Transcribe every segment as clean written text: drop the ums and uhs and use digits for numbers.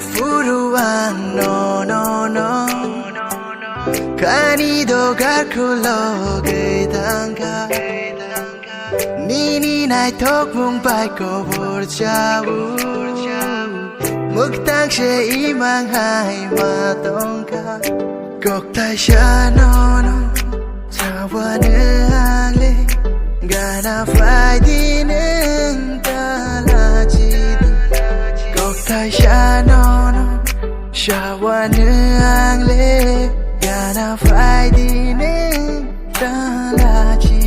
furuang no no no kanido garkulo geitanga nini nai thok mung pai ko borjawu muktang she imang hai ma tongka kok tai sha no no chawane ale gana faidinen talaji kok tai sha no no chawane ale gana faidinen talaji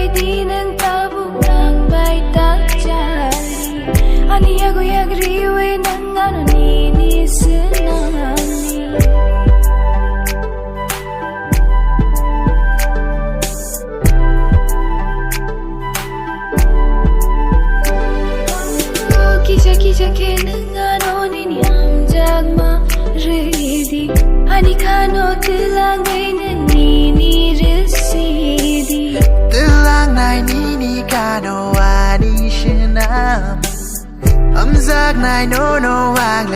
Di ng tabong ng baitang jari ani ako yagriwe ng ano ninisinani kisha ke ng ano nini amjag ma ready ani kano tilangay na nini residi nai nini kano ani shinam amzak nai no no wang